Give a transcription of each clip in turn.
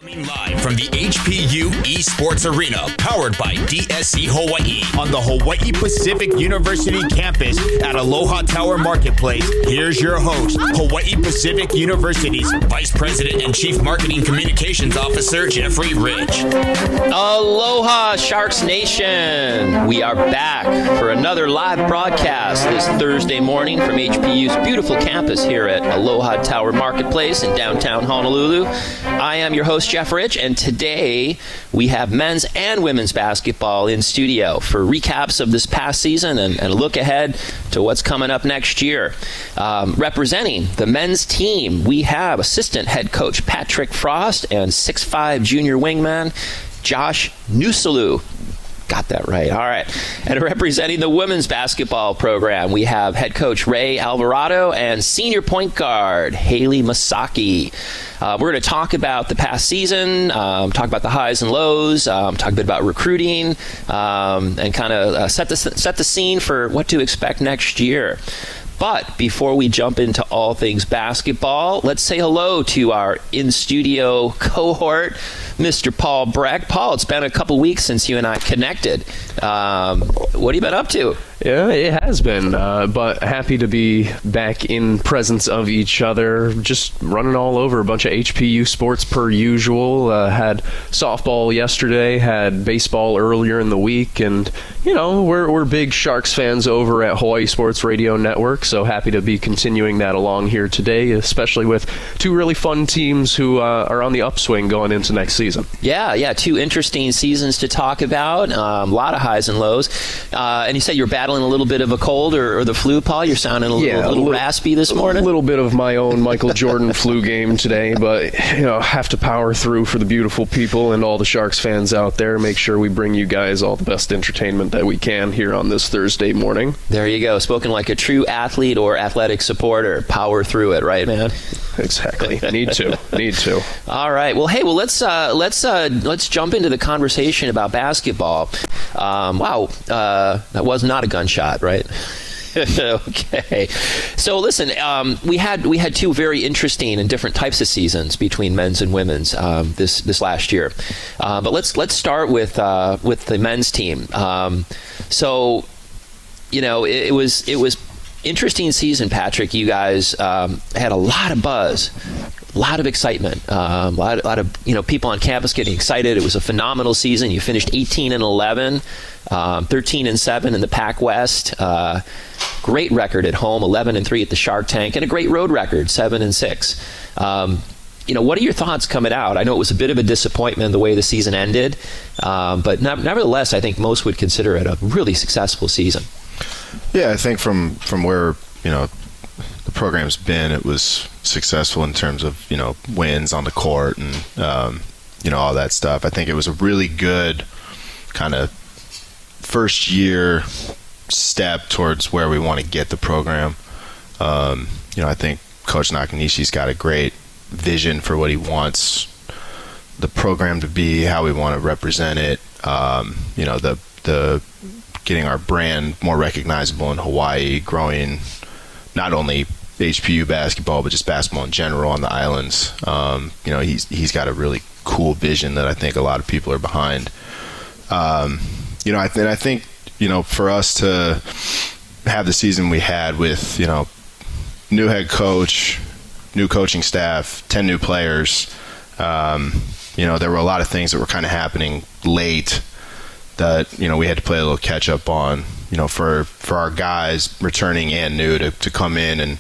Coming live from the HPU Esports Arena, powered by DSC Hawaii, on the Hawaii Pacific University campus at Aloha Tower Marketplace. Here's your host, Hawaii Pacific University's Vice President and Chief Marketing Communications Officer, Jeffrey Rich. Aloha, Sharks Nation! We are back for another live broadcast this Thursday morning from HPU's beautiful campus here at Aloha Tower Marketplace in downtown Honolulu. I am your host, Jeff Rich, and today we have men's and women's basketball in studio for recaps of this past season and a look ahead to what's coming up next year. Representing the men's team, we have assistant head coach Patrick Frost and 6'5" junior wingman Josh Niusulu. Got that right. All right. And representing the women's basketball program, we have head coach Ray Alvarado and senior point guard Haley Masaki. We're going to talk about the past season, talk about the highs and lows, talk a bit about recruiting, and kind of set the scene for what to expect next year. But before we jump into all things basketball, let's say hello to our in-studio cohort, Mr. Paul Breck. Paul, it's been a couple weeks since you and I connected. What have you been up to? Yeah, it has been, but happy to be back in presence of each other, just running all over a bunch of HPU sports per usual. Had softball yesterday, had baseball earlier in the week, and, you know, we're big Sharks fans over at Hawaii Sports Radio Network, so happy to be continuing that along here today, especially with two really fun teams who are on the upswing going into next season. Yeah, two interesting seasons to talk about, a lot of highs and lows, and you said you're battling a little bit of a cold or the flu, Paul? You're sounding a little raspy this morning? A little bit of my own Michael Jordan flu game today, but, you know, have to power through for the beautiful people and all the Sharks fans out there. Make sure we bring you guys all the best entertainment that we can here on this Thursday morning. There you go. Spoken like a true athlete or athletic supporter. Power through it, right, man? Exactly. Need to. All right. Well, hey, let's jump into the conversation about basketball. That was not a gunshot, right? Okay. So listen, we had two very interesting and different types of seasons between men's and women's this last year. But let's start with the men's team. So, you know, it was interesting season, Patrick. You guys had a lot of buzz, a lot of excitement, a lot of people on campus getting excited. It was a phenomenal season. You finished 18-11, 13-7 in the Pac West. Great record at home, 11-3 at the Shark Tank, and a great road record, 7-6. What are your thoughts coming out? I know it was a bit of a disappointment the way the season ended, but nevertheless, I think most would consider it a really successful season. Yeah, I think from where, the program's been, it was successful in terms of, wins on the court and, all that stuff. I think it was a really good kind of first year step towards where we want to get the program. I think Coach Nakanishi's got a great vision for what he wants the program to be, how we want to represent it, the getting our brand more recognizable in Hawaii, growing not only HPU basketball, but just basketball in general on the islands. He's got a really cool vision that I think a lot of people are behind. I think, for us to have the season we had with, new head coach, new coaching staff, 10 new players, there were a lot of things that were kind of happening late that, we had to play a little catch up on, for our guys returning and new to come in and,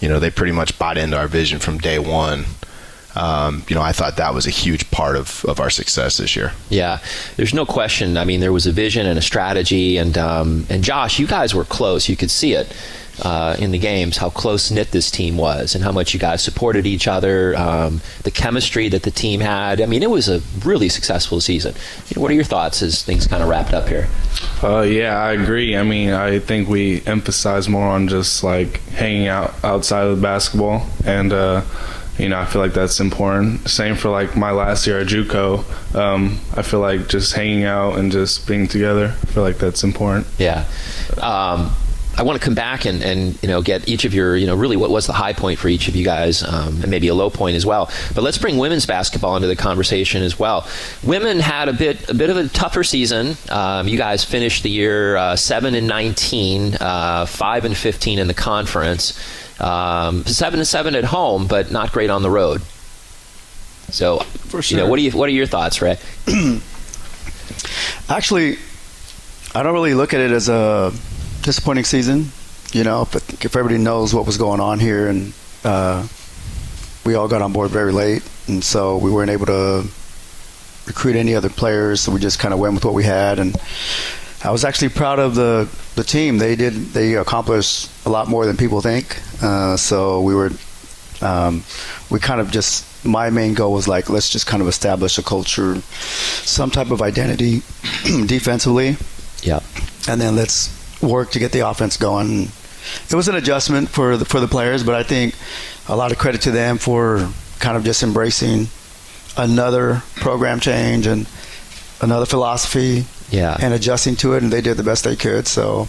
they pretty much bought into our vision from day one. I thought that was a huge part of our success this year. Yeah, there's no question. I mean, there was a vision and a strategy, and Josh, you guys were close. You could see it in the games, how close-knit this team was and how much you guys supported each other, the chemistry that the team had. I mean, it was a really successful season. What are your thoughts as things kind of wrapped up here? Yeah, I agree. I mean, I think we emphasize more on just like hanging out outside of basketball, and I feel like that's important. Same for like my last year at JUCO. I feel like just hanging out and just being together, I feel like that's important. Yeah. I want to come back and get each of your, really what was the high point for each of you guys, and maybe a low point as well. But let's bring women's basketball into the conversation as well. Women had a bit of a tougher season. You guys finished the year 7-19, 5-15 in the conference, 7-7 at home, but not great on the road. So, for sure. What are your thoughts, Ray? Actually, I don't really look at it as a disappointing season. If everybody knows what was going on here, and we all got on board very late, and so we weren't able to recruit any other players, so we just kind of went with what we had. And I was actually proud of the team. They accomplished a lot more than people think. So we kind of just, my main goal was like, let's just kind of establish a culture, some type of identity defensively. Yeah. And then let's work to get the offense going. It was an adjustment for the players, but I think a lot of credit to them for kind of just embracing another program change and another philosophy. Yeah. And adjusting to it, and they did the best they could. So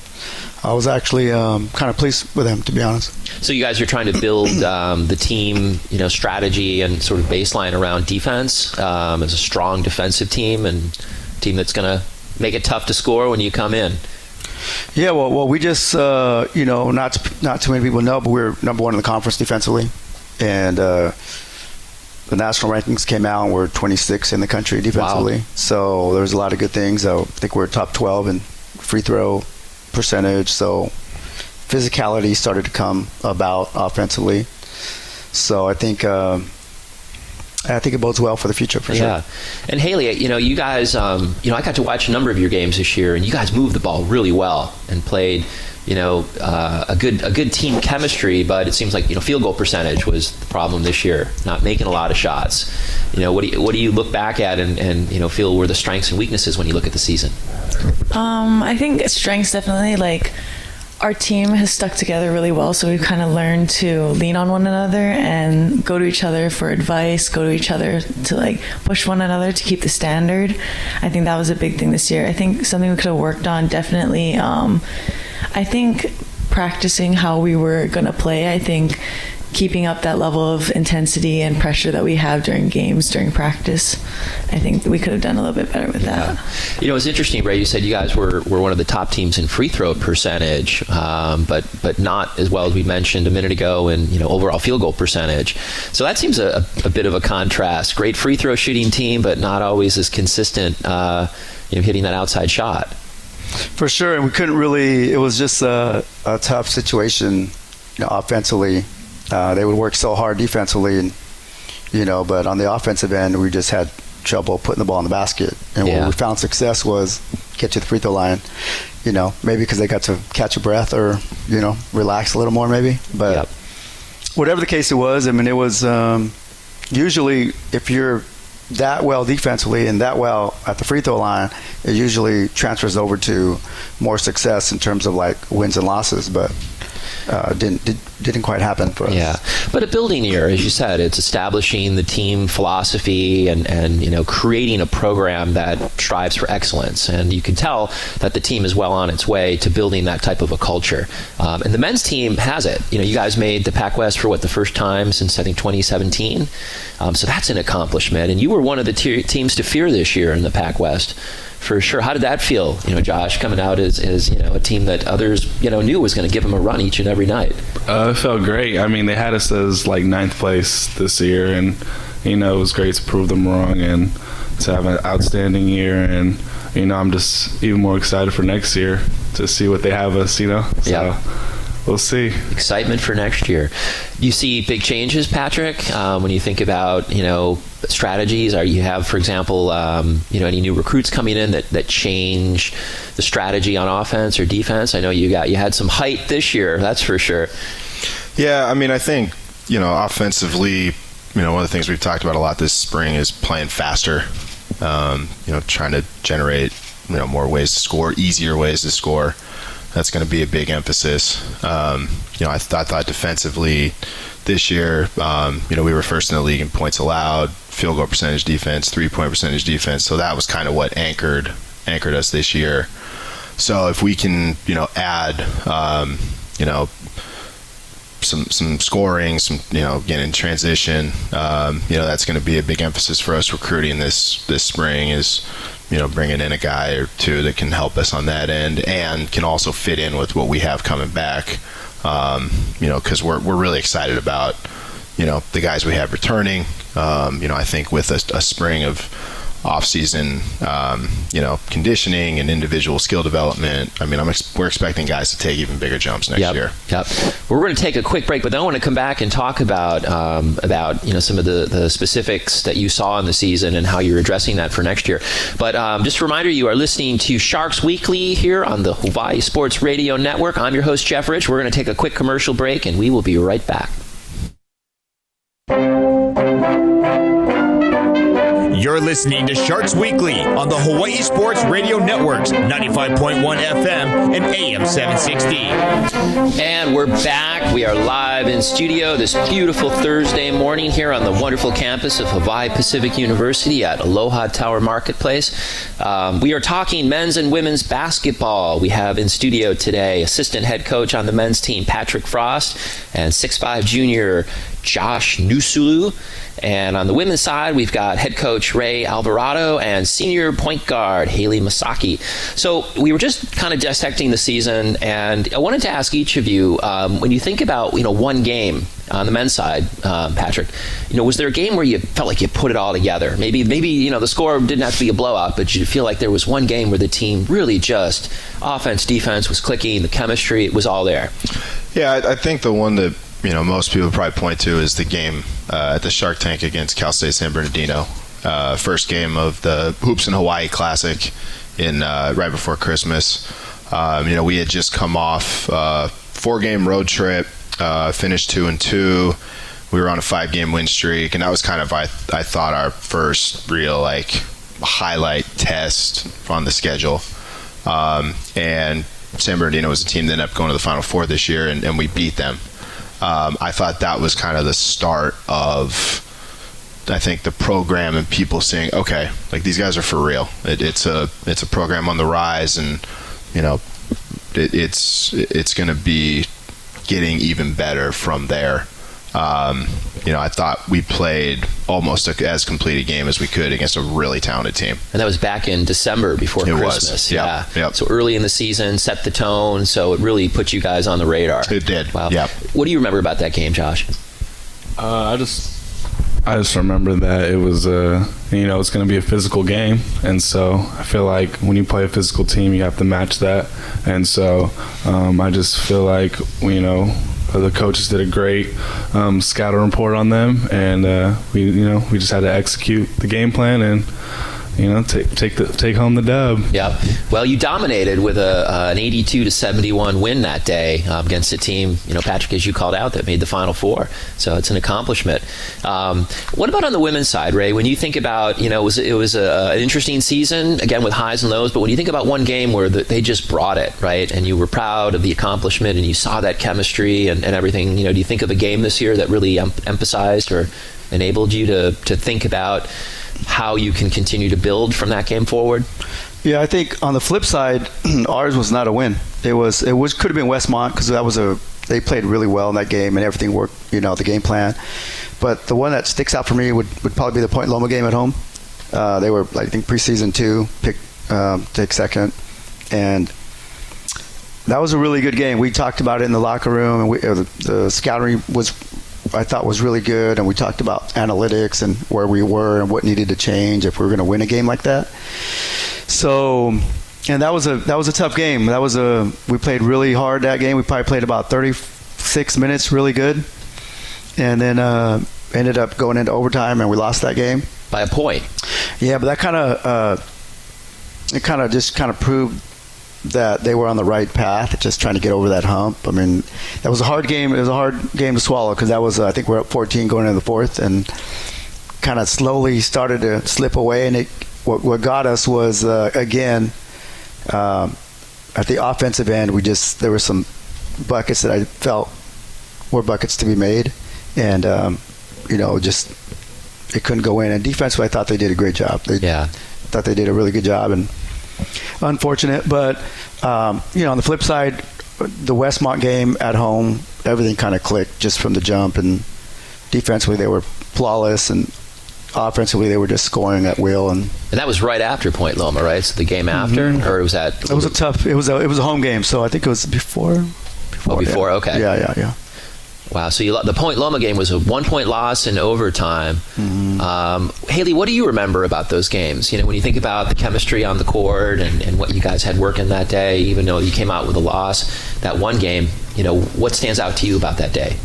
I was actually kind of pleased with them, to be honest. So you guys are trying to build the team, strategy and sort of baseline around defense as a strong defensive team and a team that's going to make it tough to score when you come in. Yeah, well, we just, not too many people know, but we're number one in the conference defensively, and the national rankings came out and we're 26 in the country defensively. Wow. So there's a lot of good things. I think we're top 12 in free throw percentage. So physicality started to come about offensively. So I think it bodes well for the future for sure. Yeah. And Haley, you guys, I got to watch a number of your games this year, and you guys moved the ball really well and played, a good team chemistry, but it seems like, field goal percentage was the problem this year, not making a lot of shots. What do you look back at and feel were the strengths and weaknesses when you look at the season? I think strengths definitely, like, our team has stuck together really well, so we've kind of learned to lean on one another and go to each other for advice, go to each other to, like, push one another to keep the standard. I think that was a big thing this year. I think something we could have worked on definitely, I think practicing how we were going to play. I think keeping up that level of intensity and pressure that we have during games, during practice. I think we could have done a little bit better with that. It's interesting, Ray, you said you guys were one of the top teams in free throw percentage, but not as well as we mentioned a minute ago in overall field goal percentage. So that seems a bit of a contrast. Great free throw shooting team, but not always as consistent hitting that outside shot. For sure, and we couldn't really, it was just a tough situation offensively. They would work so hard defensively, and but on the offensive end, we just had trouble putting the ball in the basket. And where we found success was get to the free throw line. Maybe because they got to catch a breath or relax a little more, maybe. But whatever the case it was, I mean, it was usually if you're that well defensively and that well at the free throw line, it usually transfers over to more success in terms of like wins and losses. But didn't quite happen for us. Yeah, but a building year, as you said, it's establishing the team philosophy and creating a program that strives for excellence. And you can tell that the team is well on its way to building that type of a culture. And the men's team has it. You guys made the Pac West for the first time since I think 2017. So that's an accomplishment. And you were one of the teams to fear this year in the Pac West. For sure. How did that feel, Josh, coming out as a team that others, knew was going to give them a run each and every night? It felt great. I mean, they had us as like 9th place this year, and, it was great to prove them wrong and to have an outstanding year. And, I'm just even more excited for next year to see what they have us, So we'll see. Excitement for next year. You see big changes, Patrick, when you think about, strategies? Or you have, for example, any new recruits coming in that change the strategy on offense or defense? I know you had some height this year, that's for sure. Yeah, I mean, I think, offensively, one of the things we've talked about a lot this spring is playing faster, trying to generate, more ways to score, easier ways to score. That's going to be a big emphasis. I thought defensively this year, we were first in the league in points allowed, field goal percentage defense, 3-point percentage defense. So that was kind of what anchored us this year. So if we can, add, some scoring, again, in transition, that's going to be a big emphasis for us recruiting this spring is, bringing in a guy or two that can help us on that end and can also fit in with what we have coming back, because we're really excited about, the guys we have returning. I think with a spring of off-season, conditioning and individual skill development. I mean, we're expecting guys to take even bigger jumps next year. Yep. We're going to take a quick break, but then I want to come back and talk about some of the specifics that you saw in the season and how you're addressing that for next year. But just a reminder, you are listening to Sharks Weekly here on the Hawaii Sports Radio Network. I'm your host, Jeff Rich. We're going to take a quick commercial break, and we will be right back. You're listening to Sharks Weekly on the Hawaii Sports Radio Networks, 95.1 FM and AM 760. And we're back. We are live in studio this beautiful Thursday morning here on the wonderful campus of Hawaii Pacific University at Aloha Tower Marketplace. We are talking men's and women's basketball. We have in studio today assistant head coach on the men's team, Patrick Frost, and 6'5" junior Josh Niusulu. And on the women's side, we've got head coach Ray Alvarado and senior point guard Haley Masaki. So we were just kind of dissecting the season, and I wanted to ask each of you, when you think about one game on the men's side, Patrick, was there a game where you felt like you put it all together? Maybe the score didn't have to be a blowout, but you feel like there was one game where the team really just offense, defense was clicking, the chemistry, it was all there. Yeah, I think the one that most people probably point to is the game at the Shark Tank against Cal State San Bernardino. First game of the Hoops in Hawaii Classic in right before Christmas. We had just come off a 4-game road trip, finished 2-2. We were on a 5-game win streak, and that was kind of, I thought, our first real highlight test on the schedule. And San Bernardino was a team that ended up going to the Final Four this year, and we beat them. I thought that was kind of the start of, I think, the program and people saying, okay, these guys are for real. It's a program on the rise, and it's going to be getting even better from there. I thought we played almost as complete a game as we could against a really talented team. And that was back in December before Christmas. Yep. So early in the season, set the tone, so it really put you guys on the radar. It did. Wow. Yep. What do you remember about that game, Josh? I just remember that it was it's going to be a physical game, and so I feel like when you play a physical team, you have to match that. And so I just feel like the coaches did a great scouting report on them, and we just had to execute the game plan and take home the dub. Yeah. Well, you dominated with an 82-71 win that day against a team, Patrick, as you called out, that made the Final Four. So it's an accomplishment. What about on the women's side, Ray? When you think about, it was an interesting season, again with highs and lows, but when you think about one game where they just brought it, right, and you were proud of the accomplishment and you saw that chemistry and everything, do you think of a game this year that really emphasized or enabled you to think about how you can continue to build from that game forward? Yeah, I think on the flip side, ours was not a win. It could have been Westmont, because they played really well in that game and everything worked, the game plan. But the one that sticks out for me would probably be the Point Loma game at home. They were, I think, preseason 2, take second, and that was a really good game. We talked about it in the locker room, and the scouting I thought was really good, and we talked about analytics and where we were and what needed to change if we were going to win a game like that. So, and that was a tough game. We played really hard that game. We probably played about 36 minutes really good, and then ended up going into overtime, and we lost that game by a point. Yeah, but that kind of proved that they were on the right path, just trying to get over that hump. I mean, that was a hard game. It was a hard game to swallow, because that was, I think we're up 14 going into the fourth, and kind of slowly started to slip away. And what got us was, again, at the offensive end, there were some buckets that I felt were buckets to be made, and just it couldn't go in. And defensively, I thought they did a great job. Thought they did a really good job, and unfortunate, but On the flip side, the Westmont game at home, everything kind of clicked just from the jump, and defensively they were flawless, and offensively they were just scoring at will. And that was right after Point Loma, right? So the game after, or was that? It was it was a home game, so I think it was before. Before, yeah. Okay. Yeah. Wow. So the Point Loma game was a 1-point loss in overtime. Haley, what do you remember about those games? When you think about the chemistry on the court and what you guys had working that day, even though you came out with a loss, that one game, what stands out to you about that day?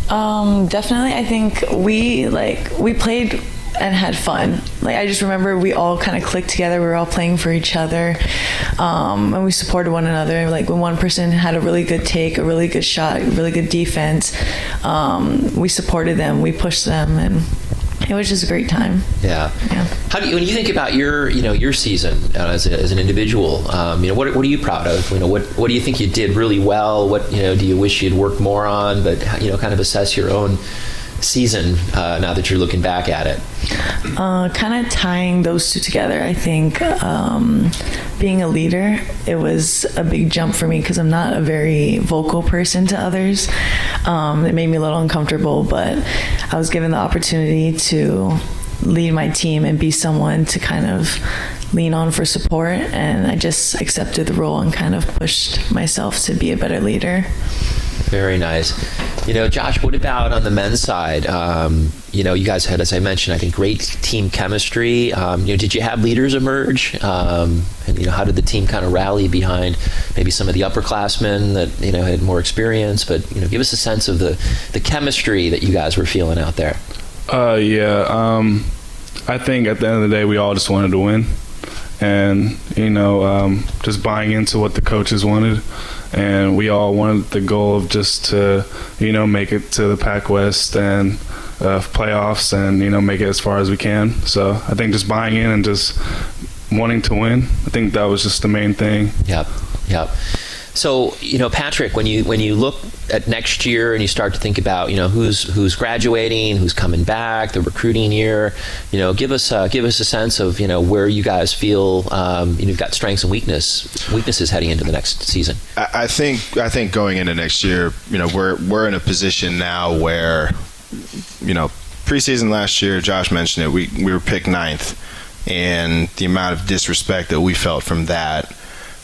Definitely, I think we played and had fun. I just remember we all kind of clicked together. We were all playing for each other, and we supported one another. When one person had a really good take, a really good shot, really good defense, we supported them, we pushed them, and it was just a great time. Yeah. How do you, when you think about your season as an individual, what are you proud of? What do you think you did really well? What do you wish you'd worked more on? But kind of assess your own season now that you're looking back at it. Kind of tying those two together, I think being a leader, it was a big jump for me because I'm not a very vocal person to others. It made me a little uncomfortable, but I was given the opportunity to lead my team and be someone to kind of lean on for support, and I just accepted the role and kind of pushed myself to be a better leader. Very nice. Josh, what about on the men's side? You guys had, as I mentioned, I think great team chemistry. Did you have leaders emerge? And how did the team kind of rally behind maybe some of the upperclassmen that had more experience? But give us a sense of the chemistry that you guys were feeling out there. I think at the end of the day, we all just wanted to win, and just buying into what the coaches wanted. And we all wanted the goal of just to, make it to the Pac West and playoffs and, make it as far as we can. So I think just buying in and just wanting to win, I think that was just the main thing. Yep. So, Patrick, when you look at next year and you start to think about, who's graduating, who's coming back, the recruiting year, give us a sense of, where you guys feel you've got strengths and weaknesses heading into the next season. I think going into next year, we're in a position now where, preseason last year, Josh mentioned it, we were picked 9th, and the amount of disrespect that we felt from that,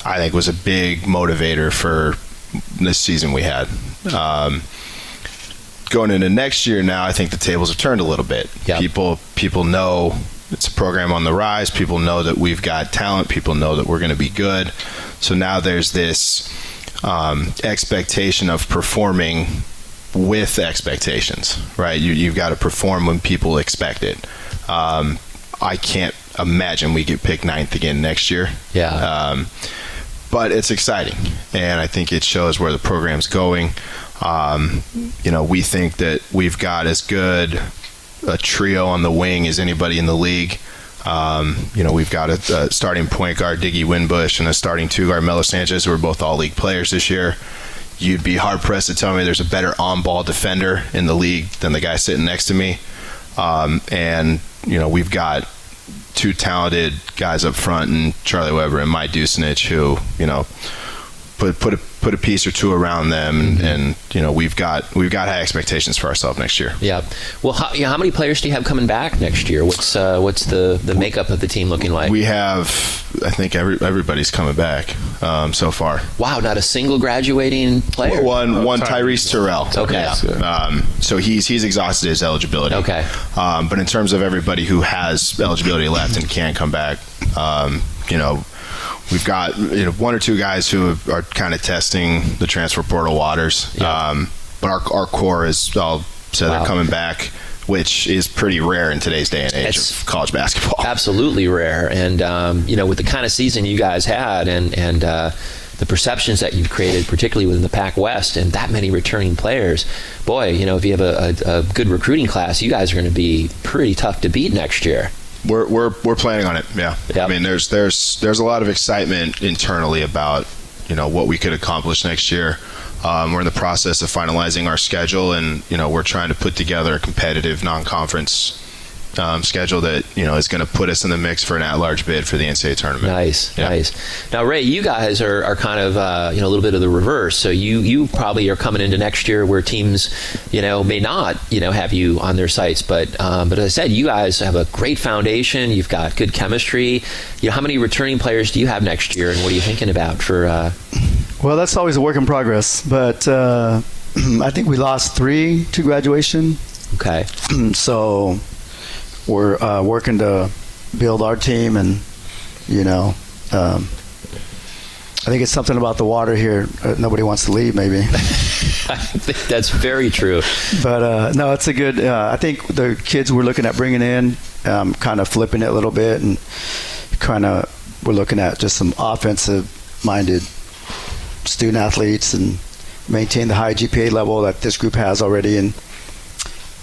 I think, was a big motivator for this season we had. Going into next year now, I think the tables have turned a little bit. Yep. People know it's a program on the rise. People know that we've got talent. People know that we're going to be good. So now there's this expectation of performing with expectations, right? You've got to perform when people expect it. I can't imagine we get picked 9th again next year. Yeah. But it's exciting, and I think it shows where the program's going. We think that we've got as good a trio on the wing as anybody in the league. We've got a starting point guard, Diggy Winbush, and a starting 2 guard, Melo Sanchez, who are both all-league players this year. You'd be hard-pressed to tell me there's a better on-ball defender in the league than the guy sitting next to me. We've got 2 talented guys up front, and Charlie Weber and Mike Dusanich, who put a piece or two around them, and we've got high expectations for ourselves next year. Yeah. Well, how many players do you have coming back next year? What's the makeup of the team looking like? We have, I think everybody's coming back so far. Wow, not a single graduating player. One Tyrese Terrell. Okay. Yeah. So he's exhausted his eligibility. Okay. But in terms of everybody who has eligibility left and can come back, we've got 1 or 2 guys who are kind of testing the transfer portal waters. Yep. But our core is all said they're coming back, which is pretty rare in today's day and age of college basketball. Absolutely rare. And with the kind of season you guys had and the perceptions that you've created, particularly within the Pac West, and that many returning players, boy, if you have a good recruiting class, you guys are going to be pretty tough to beat next year. We're planning on it. Yeah. Yep. I mean, there's a lot of excitement internally about what we could accomplish next year. We're in the process of finalizing our schedule, and we're trying to put together a competitive non-conference schedule that is going to put us in the mix for an at-large bid for the NCAA tournament. Nice. Now, Ray, you guys are kind of a little bit of the reverse. So you probably are coming into next year where teams may not have you on their sites, but as I said, you guys have a great foundation. You've got good chemistry. How many returning players do you have next year, and what are you thinking about for? Well, that's always a work in progress, but I think we lost 3 to graduation. Okay. So we're working to build our team, and I think it's something about the water here. Nobody wants to leave, maybe. I think that's very true. But no, it's a good. I think the kids we're looking at bringing in, kind of flipping it a little bit, and we're looking at just some offensive-minded student athletes and maintain the high GPA level that this group has already, and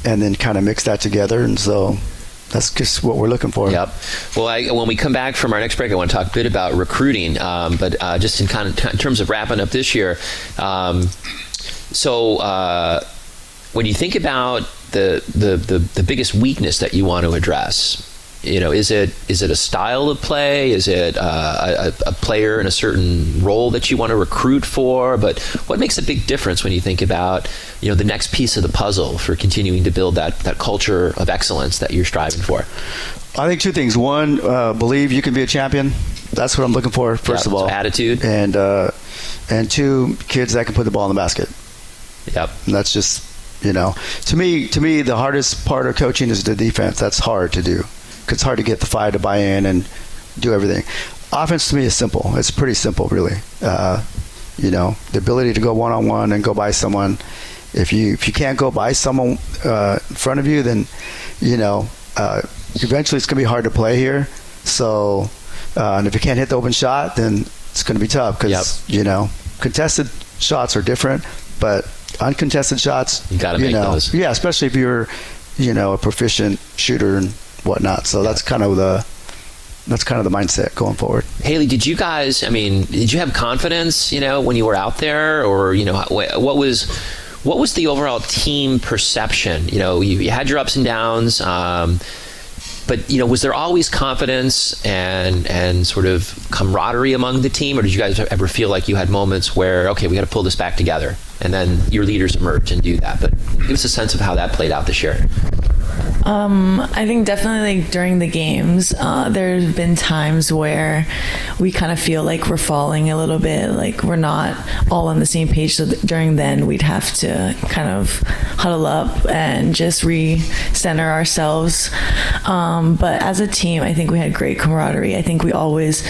then kind of mix that together. And so that's just what we're looking for. Yep. Well, when we come back from our next break, I want to talk a bit about recruiting, but just in terms of wrapping up this year. So when you think about the biggest weakness that you want to address, is it a style of play? Is it a player in a certain role that you want to recruit for? But what makes a big difference when you think about the next piece of the puzzle for continuing to build that culture of excellence that you're striving for? I think 2 things. One, believe you can be a champion. That's what I'm looking for, first of all. Attitude. And 2, kids that can put the ball in the basket. Yep. And that's just, to me, the hardest part of coaching is the defense. That's hard to do. Because it's hard to get the 5 to buy in and do everything. Offense to me is simple. It's pretty simple, really. The ability to go one-on-one and go by someone. If you can't go by someone in front of you, then eventually it's going to be hard to play here. So, and if you can't hit the open shot, then it's going to be tough because contested shots are different, but uncontested shots, you got to make those. Yeah, especially if you're a proficient shooter and whatnot. So that's kind of the mindset going forward. Haley, did you guys, did you have confidence, when you were out there, or, what was the overall team perception? You had your ups and downs, but, was there always confidence and sort of camaraderie among the team, or did you guys ever feel like you had moments where, okay, we got to pull this back together, and then your leaders emerge and do that? But give us a sense of how that played out this year. I think definitely during the games, there's been times where we kind of feel like we're falling a little bit, like we're not all on the same page. So during then, we'd have to kind of huddle up and just recenter ourselves. But as a team, I think we had great camaraderie. I think we always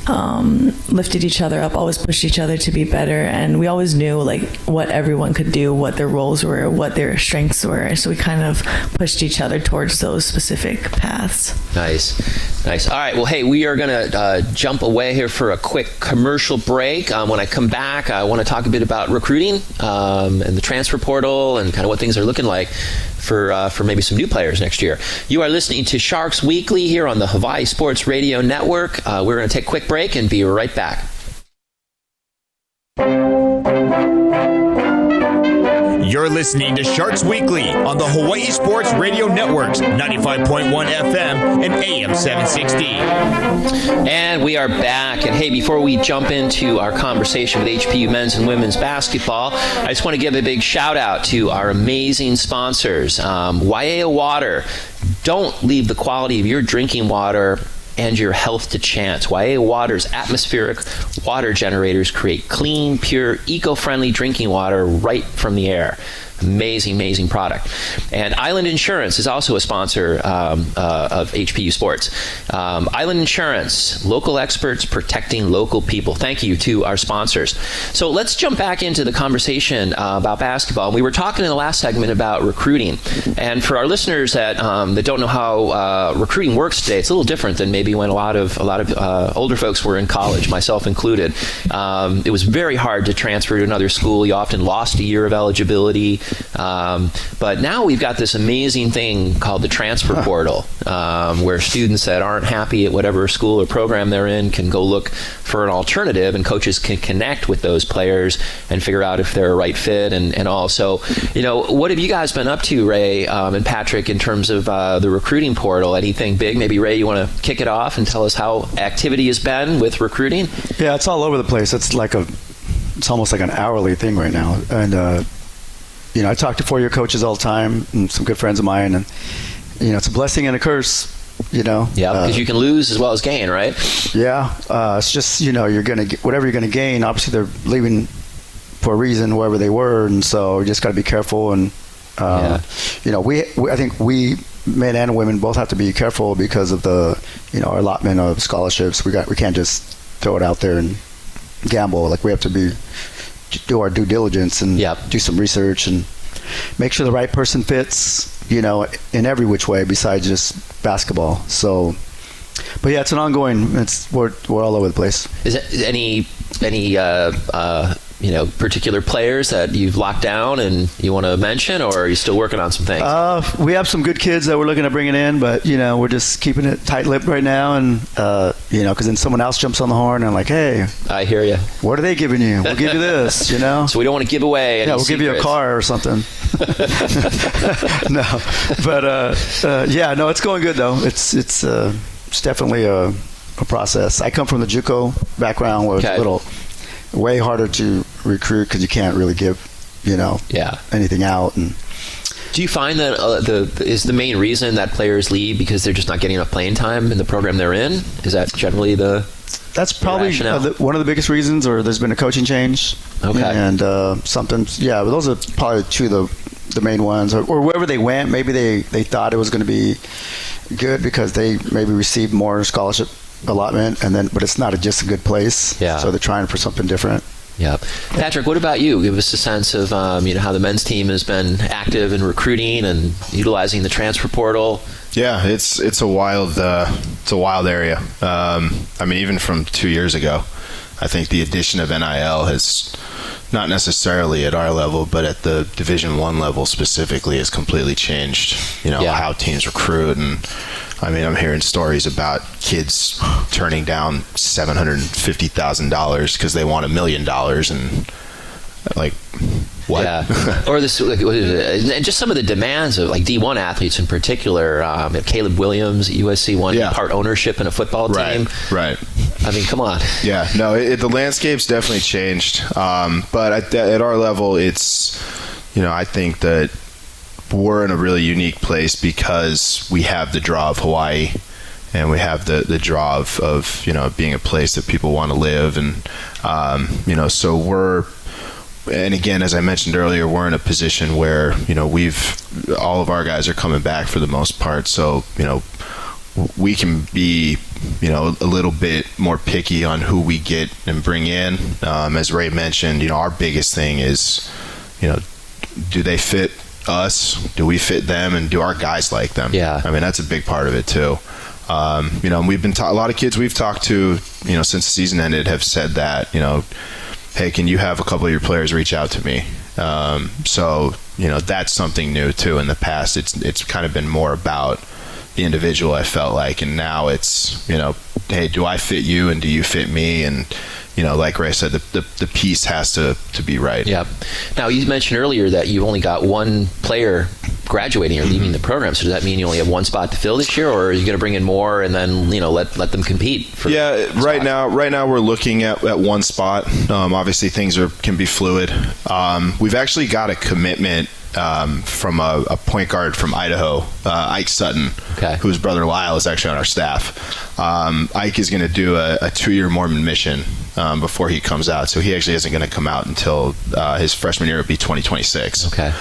lifted each other up, always pushed each other to be better, and we always knew what everyone could do, what their roles were, what their strengths were. So we kind of pushed each other towards those specific paths. Nice. All right. Well, hey, we are going to jump away here for a quick commercial break. When I come back, I want to talk a bit about recruiting and the transfer portal and kind of what things are looking like for maybe some new players next year. You are listening to Sharks Weekly here on the Hawaii Sports Radio Network. We're going to take a quick break and be right back. You're listening to Sharks Weekly on the Hawaii Sports Radio Networks, 95.1 FM and AM 760. And we are back. And hey, before we jump into our conversation with HPU men's and women's basketball, I just want to give a big shout out to our amazing sponsors. Waiea Water. Don't leave the quality of your drinking water and your health to chance. Waiea Water's atmospheric water generators create clean, pure, eco-friendly drinking water right from the air. Amazing product. And Island Insurance is also a sponsor of HPU Sports. Island Insurance, local experts protecting local people. Thank you to our sponsors. So let's jump back into the conversation about basketball. We were talking in the last segment about recruiting. And for our listeners that don't know how recruiting works today, it's a little different than maybe when a lot of older folks were in college, myself included. It was very hard to transfer to another school. You often lost a year of eligibility. But now we've got this amazing thing called the transfer portal, where students that aren't happy at whatever school or program they're in can go look for an alternative, and coaches can connect with those players and figure out if they're a right fit and all. So, what have you guys been up to, Ray and Patrick, in terms of the recruiting portal? Anything big? Maybe, Ray, you want to kick it off and tell us how activity has been with recruiting? Yeah, it's all over the place. It's almost like an hourly thing right now. And, I talk to four-year coaches all the time, and some good friends of mine, and, it's a blessing and a curse, Yeah, because you can lose as well as gain, right? Yeah. It's just, you're going to get whatever you're going to gain. Obviously, they're leaving for a reason, wherever they were, and so you just got to be careful. And, I think we, men and women, both have to be careful because of the, our allotment of scholarships. We can't just throw it out there and gamble. Like, we have to do our due diligence and do some research and make sure the right person fits, in every which way besides just basketball. So, but yeah, it's an ongoing. We're all over the place. Is it any particular players that you've locked down and you want to mention, or are you still working on some things? We have some good kids that we're looking at bringing in, but we're just keeping it tight-lipped right now, and because then someone else jumps on the horn and like, hey, I hear you. What are they giving you? We'll give you this, So we don't want to give away any we'll secrets. give you a car or something. No, but it's going good though. It's definitely a process. I come from the JUCO background, where it's a little way harder to recruit because you can't really give anything out. And do you find that is the main reason that players leave because they're just not getting enough playing time in the program they're in? Is that generally that's probably one of the biggest reasons? Or there's been a coaching change. Okay. And something, but those are probably two of the main ones. Or wherever they went, maybe they thought it was going to be good because they maybe received more scholarship allotment, but it's not just a good place. Yeah. So they're trying for something different. Yeah. Patrick, what about you? Give us a sense of how the men's team has been active in recruiting and utilizing the transfer portal. Yeah, it's a wild area. Even from 2 years ago, I think the addition of NIL has, not necessarily at our level, but at the Division I level specifically, has completely changed, how teams recruit. And I'm hearing stories about kids turning down $750,000 because they want $1 million, and like, what? Yeah. Or this, and just some of the demands of like D1 athletes in particular. Caleb Williams at USC wanting part ownership in a football team. Right. Come on. Yeah. No, the landscape's definitely changed. But at our level, it's, I think that we're in a really unique place because we have the draw of Hawaii, and we have the draw of being a place that people want to live, and so and again, as I mentioned earlier, we're in a position where all of our guys are coming back for the most part, so we can be a little bit more picky on who we get and bring in. As Ray mentioned, our biggest thing is do they fit us? Do we fit them? And do our guys like them? Yeah. That's a big part of it too. We've been a lot of kids we've talked to, since the season ended, have said that, hey, can you have a couple of your players reach out to me? So that's something new too. In the past, it's kind of been more about the individual, I felt like, and now it's hey, do I fit you and do you fit me? And like Ray said, the piece has to be right. Yeah. Now, you mentioned earlier that you've only got one player graduating or leaving the program. So does that mean you only have one spot to fill this year, or are you going to bring in more and then let them compete for? Yeah. Right now we're looking at one spot. Obviously, things can be fluid. We've actually got a commitment from a point guard from Idaho, Ike Sutton, whose brother Lyle is actually on our staff. Ike is going to do a 2-year Mormon mission before he comes out, so he actually isn't going to come out until his freshman year would be 2026. Okay.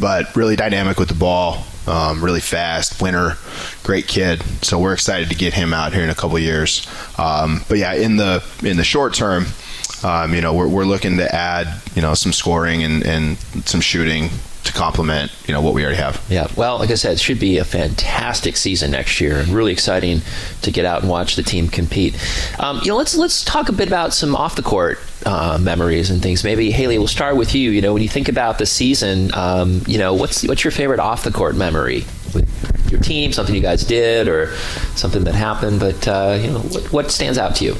But really dynamic with the ball, really fast, winner, great kid. So we're excited to get him out here in a couple of years. But yeah, in the short term, we're looking to add some scoring and some shooting to complement what we already have. Yeah, well, like I said, it should be a fantastic season next year, and really exciting to get out and watch the team compete. Let's talk a bit about some off the court memories and things. Maybe Haley, we'll start with you. When you think about the season, what's your favorite off the court memory with your team? Something you guys did or something that happened? But what stands out to you?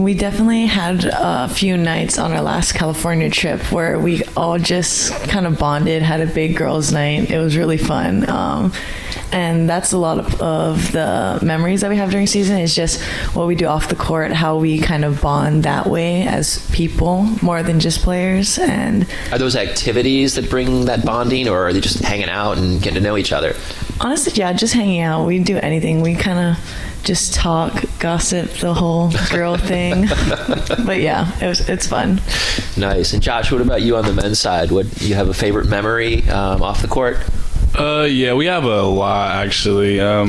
We definitely had a few nights on our last California trip where we all just kind of bonded, had a big girls' night. It was really fun. And that's a lot of the memories that we have during season is just what we do off the court, how we kind of bond that way as people more than just players. And are those activities that bring that bonding, or are they just hanging out and getting to know each other? Honestly, yeah, just hanging out. We do anything. We kind of just talk, gossip, the whole girl thing. But yeah, it's fun. Nice. And Josh, what about you on the men's side? You have a favorite memory off the court? Yeah, we have a lot actually. A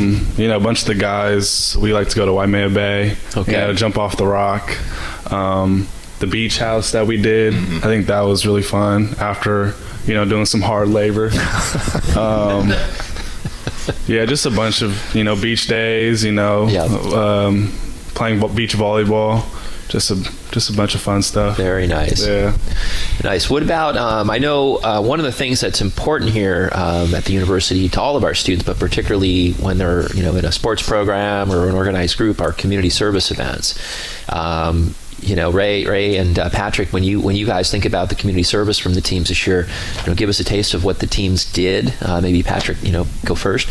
bunch of the guys, we like to go to Waimea Bay. Okay. Jump off the rock. The beach house that we did, I think that was really fun after doing some hard labor. Yeah, just a bunch of beach days. Playing beach volleyball. Just a bunch of fun stuff. Very nice. Yeah. Nice. What about, I know one of the things that's important here at the university to all of our students, but particularly when they're, in a sports program or an organized group, are community service events. Ray and Patrick, when you guys think about the community service from the teams this year, give us a taste of what the teams did. Maybe Patrick, go first.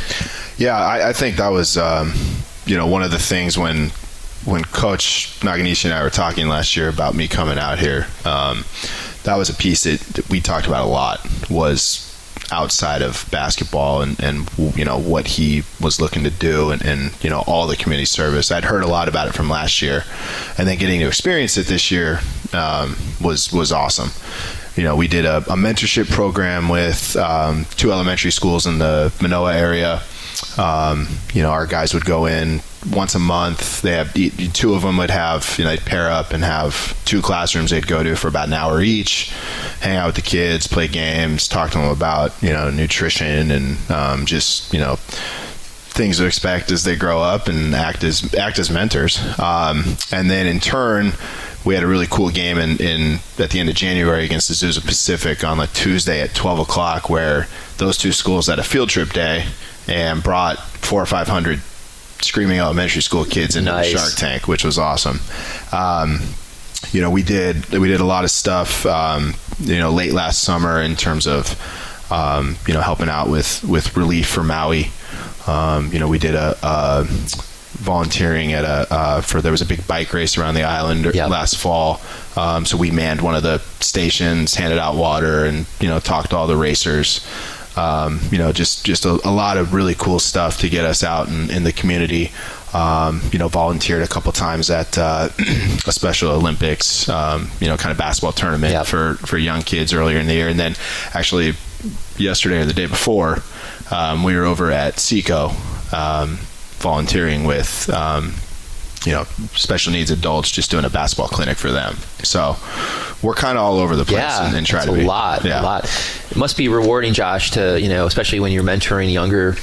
Yeah, I think that was, one of the things when Coach Naganishi and I were talking last year about me coming out here, that was a piece that we talked about a lot, was outside of basketball and what he was looking to do and all the community service. I'd heard a lot about it from last year, and then getting to experience it this year was awesome. We did a mentorship program with 2 elementary schools in the Manoa area. Our guys would go in once a month. They have 2 of them would have, they'd pair up and have 2 classrooms they'd go to for about an hour each, hang out with the kids, play games, talk to them about, nutrition and just, things to expect as they grow up and act as mentors. And then in turn, we had a really cool game at the end of January against the Azusa Pacific on a Tuesday at 12 o'clock, where those 2 schools had a field trip day and brought 400 or 500 screaming elementary school kids into the Shark Tank, which was awesome. We did a lot of stuff, late last summer in terms of, helping out with relief for Maui. We did a volunteering at there was a big bike race around the island last fall. So we manned one of the stations, handed out water, and talked to all the racers. Just a lot of really cool stuff to get us out in the community. Volunteered a couple times at a Special Olympics, kind of basketball tournament for young kids earlier in the year. And then actually yesterday or the day before, we were over at SECO volunteering with special needs adults, just doing a basketball clinic for them. So we're kind of all over the place and try to be. A lot. It must be rewarding, Josh, to, especially when you're mentoring younger,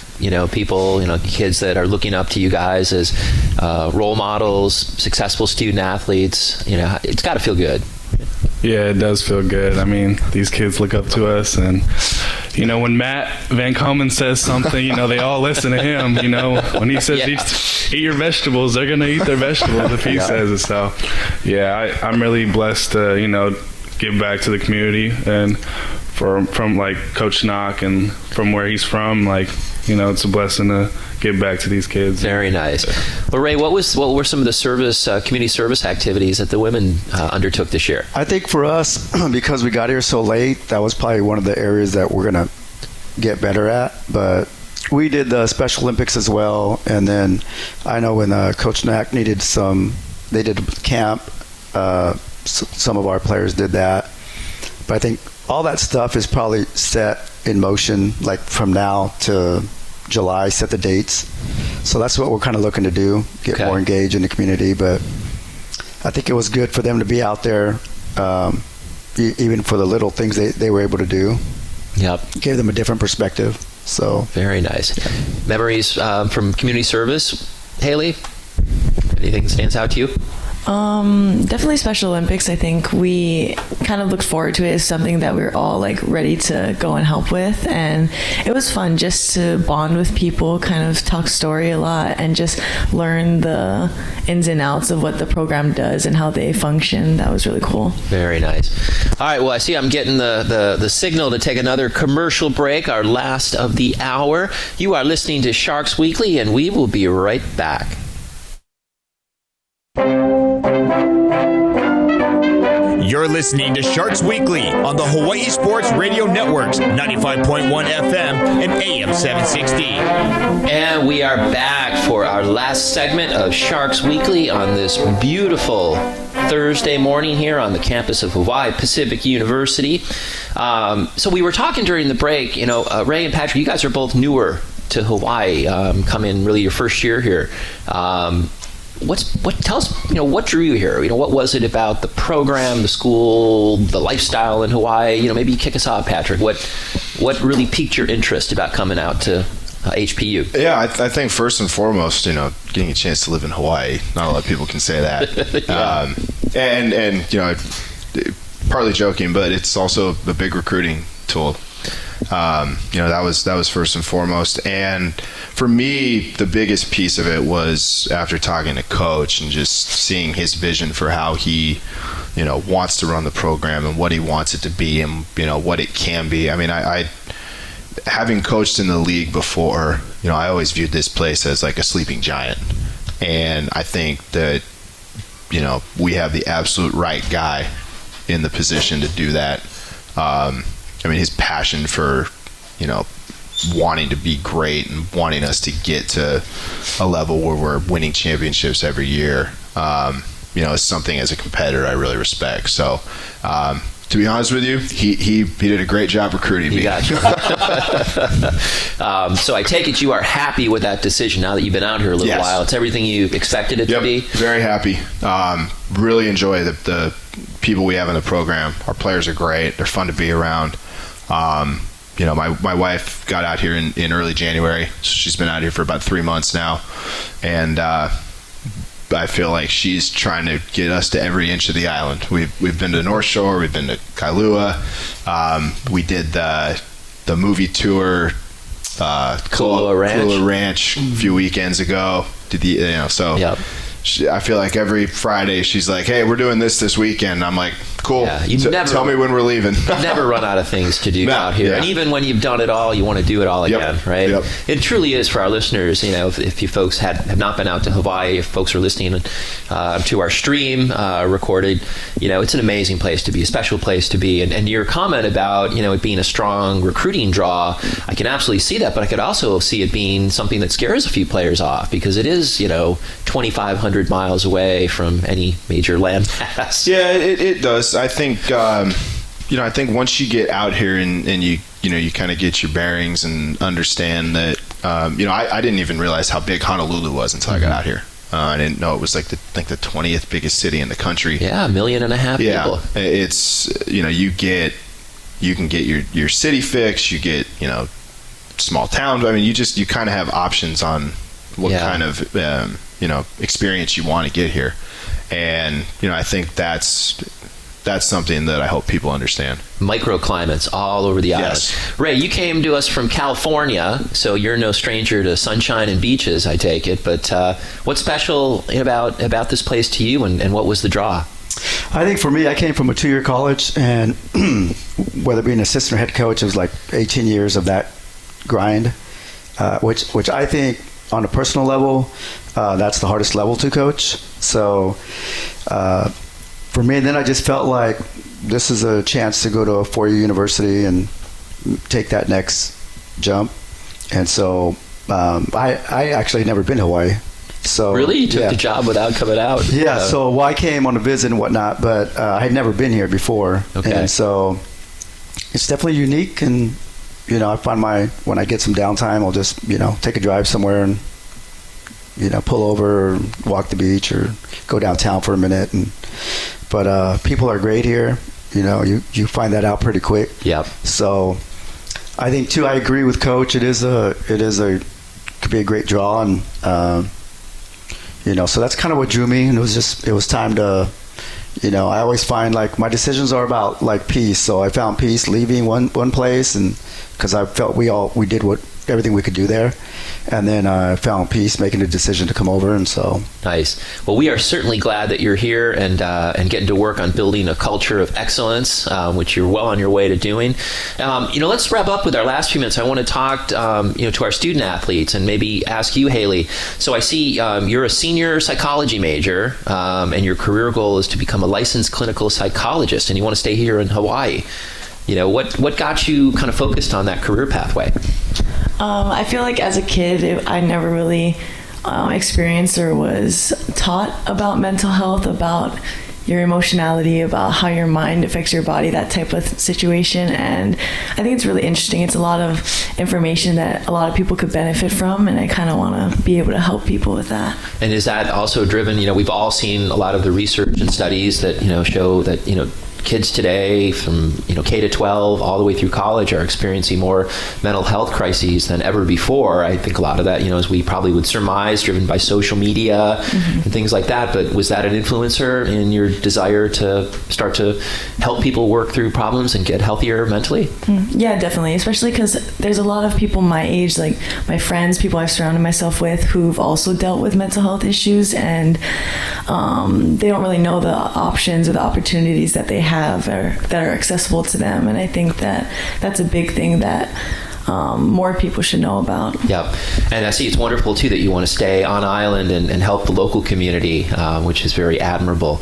people, kids that are looking up to you guys as role models, successful student athletes. It's got to feel good. Yeah, it does feel good. I mean, these kids look up to us, and when Matt Van Komen says something, they all listen to him. When he says eat your vegetables, they're gonna eat their vegetables if he says it. So, I'm really blessed to give back to the community, and from like Coach Knock and from where he's from, it's a blessing to give back to these kids. Very nice. Well, Ray, what were some of the community service activities that the women undertook this year? I think for us, because we got here so late, that was probably one of the areas that we're going to get better at. But we did the Special Olympics as well. And then I know when Coach Knack they did a camp. Some of our players did that. But I think all that stuff is probably set in motion, like from now to July, set the dates. So that's what we're kind of looking to do, get more engaged in the community. But I think it was good for them to be out there, even for the little things they were able to do. Yep. Gave them a different perspective. So very nice. Memories from community service, Haley? Anything stands out to you? Definitely Special Olympics. I think we kind of looked forward to it as something that we were all like ready to go and help with, and it was fun just to bond with people, kind of talk story a lot, and just learn the ins and outs of what the program does and how they function. That was really cool. Very nice. All right, well, I see I'm getting the signal to take another commercial break, our last of the hour. You are listening to Sharks Weekly, and we will be right back. You're listening to Sharks Weekly on the Hawaii Sports Radio Networks, 95.1 FM and AM 760. And we are back for our last segment of Sharks Weekly on this beautiful Thursday morning here on the campus of Hawaii Pacific University. So we were talking during the break, Ray and Patrick, you guys are both newer to Hawaii, come in really your first year here. Tell us, what drew you here? What was it about the program, the school, the lifestyle in Hawaii? Maybe you kick us off, Patrick. What really piqued your interest about coming out to HPU? Yeah, I think first and foremost, getting a chance to live in Hawaii. Not a lot of people can say that. Yeah. And partly joking, but it's also a big recruiting tool. That was first and foremost. And for me, the biggest piece of it was after talking to Coach and just seeing his vision for how he, wants to run the program and what he wants it to be and, what it can be. I mean, I having coached in the league before, I always viewed this place as like a sleeping giant. And I think that, we have the absolute right guy in the position to do that. His passion for, wanting to be great and wanting us to get to a level where we're winning championships every year, is something as a competitor I really respect. So, to be honest with you, he did a great job recruiting me. Gotcha. So I take it you are happy with that decision now that you've been out here a little while. It's everything you expected it to be? Very happy. Really enjoy the people we have in the program. Our players are great. They're fun to be around. My wife got out here in early January. So she's been out here for about 3 months now. And I feel like she's trying to get us to every inch of the island. We've been to North Shore. We've been to Kailua. We did the movie tour, Kailua Ranch a few weekends ago. Yep. I feel like every Friday she's like, "Hey, we're doing this weekend." I'm like, "Cool. Yeah, tell me when we're leaving." Never run out of things to do out here. Yeah. And even when you've done it all, you want to do it all again, right? Yep. It truly is for our listeners. If you folks have not been out to Hawaii, if folks are listening to our stream recorded, it's an amazing place to be, a special place to be. And your comment about it being a strong recruiting draw, I can absolutely see that, but I could also see it being something that scares a few players off because it is 2,500 miles away from any major landmass. Yeah, it does. I think I think once you get out here and you kind of get your bearings and understand that I didn't even realize how big Honolulu was until I got out here. I didn't know it was like the 20th biggest city in the country. Yeah, 1.5 million people. It's you can get your city fix. You get small towns. You kind of have options on what kind of experience you want to get here, and I think that's something that I hope people understand. Microclimates all over the island. Yes. Ray, you came to us from California, so you're no stranger to sunshine and beaches, I take it. But what's special about this place to you, and what was the draw? I think for me, I came from a 2-year college, and whether being an assistant or head coach, it was like 18 years of that grind, which I think on a personal level, that's the hardest level to coach. So for me, then I just felt like this is a chance to go to a 4-year university and take that next jump. And so I actually had never been to Hawaii. So really? You took the job without coming out? Yeah, so I came on a visit and whatnot, but I had never been here before. Okay. And so it's definitely unique, and I find when I get some downtime, I'll just take a drive somewhere and pull over or walk the beach or go downtown for a minute. But people are great here. You find that out pretty quick. Yep. So I think too, I agree with Coach. It could be a great draw, and so that's kind of what drew me. And it was time to, I always find like my decisions are about like peace. So I found peace leaving one place, and because I felt we did everything we could do there, and then I found peace making the decision to come over. And so nice. Well, we are certainly glad that you're here and getting to work on building a culture of excellence, which you're well on your way to doing. Let's wrap up with our last few minutes. I want to talk to our student athletes and maybe ask you, Haley. So I see you're a senior psychology major, and your career goal is to become a licensed clinical psychologist, and you want to stay here in Hawaii. What got you kind of focused on that career pathway? I feel like as a kid, I never really experienced or was taught about mental health, about your emotionality, about how your mind affects your body, that type of situation. And I think it's really interesting. It's a lot of information that a lot of people could benefit from, and I kind of want to be able to help people with that. And is that also driven, we've all seen a lot of the research and studies that, show that, kids today from K to 12 all the way through college are experiencing more mental health crises than ever before. I think a lot of that, as we probably would surmise, driven by social media and things like that. But was that an influencer in your desire to start to help people work through problems and get healthier mentally? Yeah, definitely. Especially because there's a lot of people my age, like my friends, people I've surrounded myself with, who've also dealt with mental health issues, and they don't really know the options or the opportunities that they have that are accessible to them. And I think that that's a big thing that more people should know about. Yep. And I see it's wonderful too that you want to stay on island and help the local community, which is very admirable.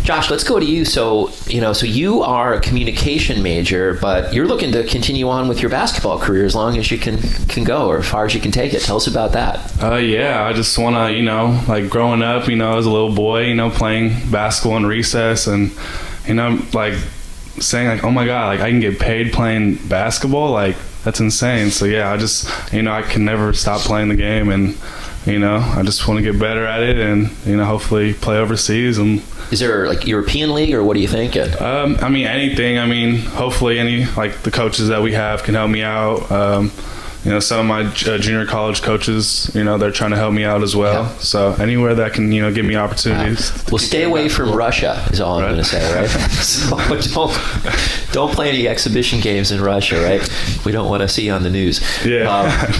Josh, let's go to you. So you are a communication major, but you're looking to continue on with your basketball career as long as you can go, or as far as you can take it. Tell us about that. Yeah, I just want to, like growing up, as a little boy, playing basketball in recess, and like saying like, oh my God, like I can get paid playing basketball, like that's insane. So yeah, I just I can never stop playing the game, and I just want to get better at it, and hopefully play overseas. And is there like European League, or what are you thinking? Anything. Hopefully any like the coaches that we have can help me out. Some of my junior college coaches, they're trying to help me out as well. Yeah. So anywhere that can, give me opportunities. Well, stay away from Russia is all I'm going to say, right? So don't play any exhibition games in Russia, right? We don't want to see you on the news. Yeah.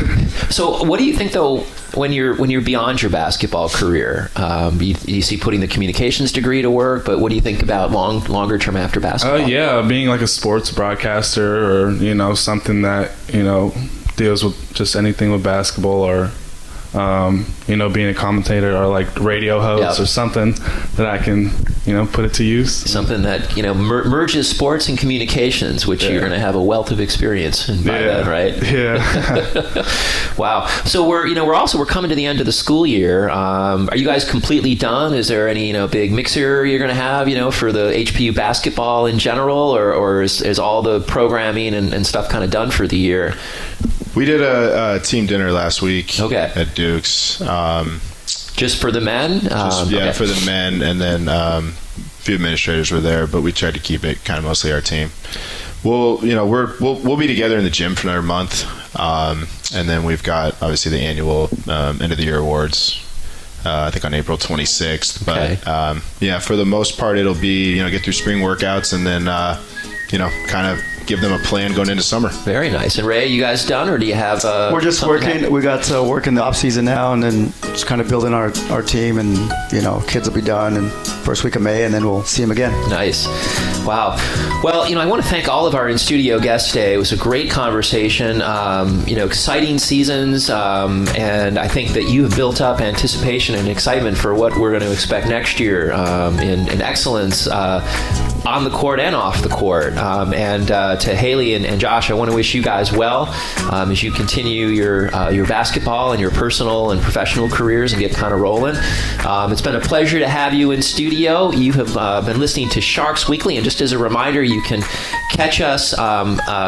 So what do you think, though, when you're beyond your basketball career? You see putting the communications degree to work, but what do you think about longer term after basketball? Yeah, being like a sports broadcaster, or something that deals with just anything with basketball, or being a commentator, or like radio host, or something that I can put it to use. Something that merges sports and communications, which you're going to have a wealth of experience in by then, right? Yeah. Wow. So we're coming to the end of the school year. Are you guys completely done? Is there any big mixer you're going to have for the HPU basketball in general, or is all the programming and stuff kind of done for the year? We did a team dinner last week at Duke's. Just for the men? For the men, and then a few administrators were there, but we tried to keep it kind of mostly our team. We'll be together in the gym for another month, and then we've got obviously the annual end of the year awards. I think on April 26th. But for the most part, it'll be get through spring workouts, and then kind of give them a plan going into summer. Very nice. And Ray, you guys done, or do you have? We're just working. We got to work in the off season now, and then just kind of building our team, and kids will be done in first week of May, and then we'll see them again. Nice. Wow. Well, I want to thank all of our in studio guests today. It was a great conversation. Exciting seasons, and I think that you have built up anticipation and excitement for what we're going to expect next year in excellence. On the court and off the court. And to Haley and Josh, I want to wish you guys well as you continue your basketball and your personal and professional careers and get kind of rolling. It's been a pleasure to have you in studio. studio. You have been listening to Sharks Weekly, and just as a reminder, you can catch us.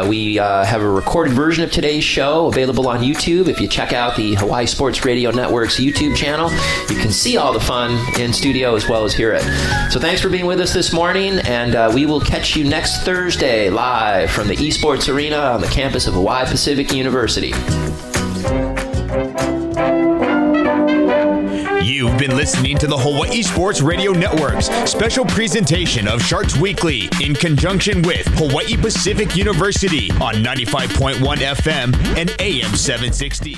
We have a recorded version of today's show available on YouTube. If you check out the Hawaii Sports Radio Network's YouTube channel, you can see all the fun in studio as well as hear it. So thanks for being with us this morning, and we will catch you next Thursday live from the Esports Arena on the campus of Hawaii Pacific University. You've been listening to the Hawaii Sports Radio Network's special presentation of Sharks Weekly in conjunction with Hawaii Pacific University on 95.1 FM and AM 760.